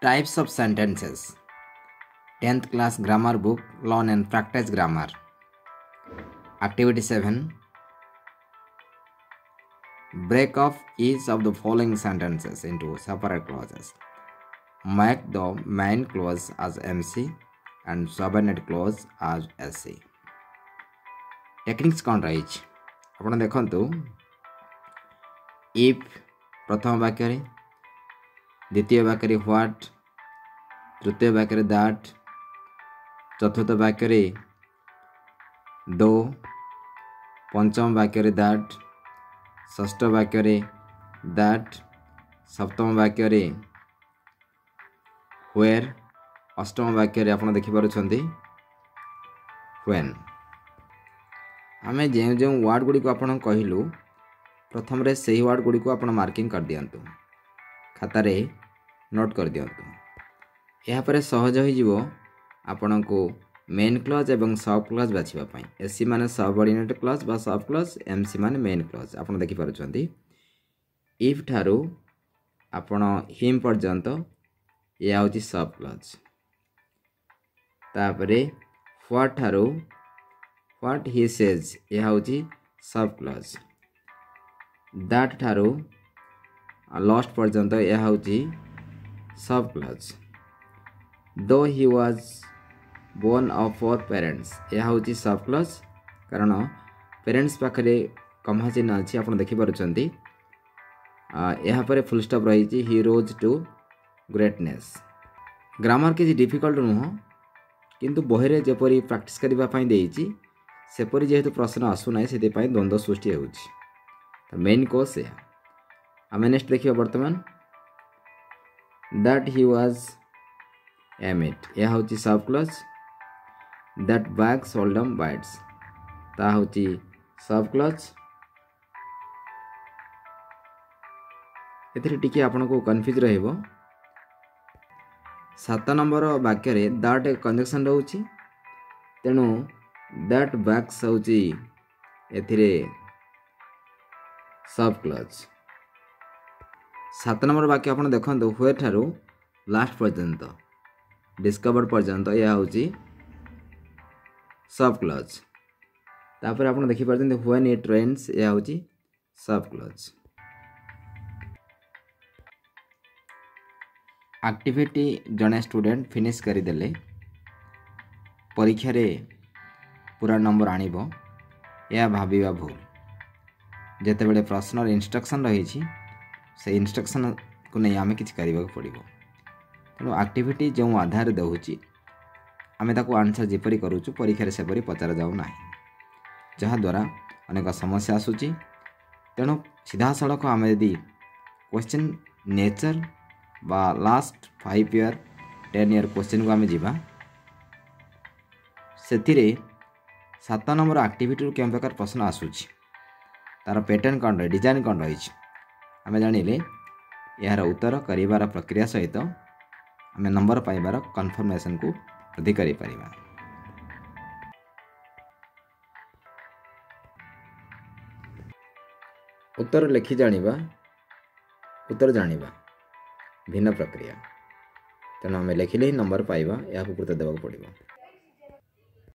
Types of sentences. 10th class grammar book, Learn and Practice Grammar. Activity 7. Break off each of the following sentences into separate clauses. Make the main clause as MC and subordinate clause as SC. Techniques कौन रही आपण देखंतु if प्रथम वाक्य रे द्वितीय वाक्य रे what तृतीय वाक्य रे that चतुर्थ वाक्य रे do पंचम वाक्य रे that षष्ठ वाक्य रे that सप्तम वाक्य रे where अष्टम वाक्य रे आपण देखि पारुछंती when आमे जे जे वर्ड गुडी को आपण कहिलु प्रथम रे सही वर्ड गुडी को आपण मार्किंग कर दियंतु खाता रे नोट कर दियंतु यहाँ पर सहज हो जीवो आपण को मेन क्लॉज एवं सब क्लॉज बाछिबा पई एससी माने सबऑर्डिनेट क्लॉज बा सब क्लॉज एमसी माने मेन क्लॉज आपण देखि पारुछंती इफ ठारू आपण हिम पर्यंत या होची सब क्लॉज तापरे व्हाट ठारू व्हाट ही सेज या होची सब क्लॉज दैट ठारू लास्ट पर्यंत या होची सब क्लॉज दो he was born of four parents यह हूँ सब क्लॉज कारण पेरेंट्स पाखे कमा चिन्ह अच्छी आप देखिपुंट यहाँ पर फुल स्टॉप रही ही रोज टू ग्रेटनेस ग्रामर किसी डिफिकल्ट नुह किंतु बही जपरी प्रैक्टिस करने सेपरी जेहेतु प्रश्न आसुना से द्वंद्व सृष्टि हो मेन कोर्स यह आम नेक्स्ट देखिए बर्तमान दैट ही वाज एमिट यह हूँ सब clause that bag seldom bites ता हूँ सब क्लॉज एथिरे टिके आपन को कंफ्यूज रहइबो 7 नंबर वाक्य रे दैट कंजक्शन रहउची तेनु दैट बैग्स हूँ एथिरे सब क्लॉज 7 नंबर वाक्य आपन देखंतु हुए ठारू लास्ट पर्यंत डिस्कवर पर्यंत यह हूँ सब क्लॉज तापर आपन देखि पारछन व्हेन इट रेन्स यह हूँ सब क्लॉज एक्टिविटी जने स्टूडेंट फिनिश करदेले परीक्षा रे पूरा नंबर आनिबो या भाबिबा भूल जेते बेले प्रश्न इंस्ट्रक्शन रही से इंस्ट्रक्शन को नहीं आमे किछ करबा पड़िबो तेणु एक्टिविटी जो आधार दूची आम ताको आंसर जपरी करूँ परीक्षा सेपरी पचार जाऊ ना जहाद्वारा अनेक समस्या आसूची तेणु सीधा सड़क आम यदि क्वेश्चन नेचर बा लास्ट 5 ईयर 10 ईयर क्वेश्चन को आम जीवा से 7 नंबर एक्टिविटी केम प्रकार प्रश्न आसूची तार पैटर्न कौन रही डिजाइन कौन रही आम जानिले यार उत्तर कर प्रक्रिया सहित आम नंबर पाइबार कन्फर्मेशन को वृद्धि करि परिबा। उत्तर लिखि जानिबा उत्तर जानिबा भिन्न प्रक्रिया तेणु आम लिखिले ही नंबर पाइबा या कृत देवाक पड़िबो।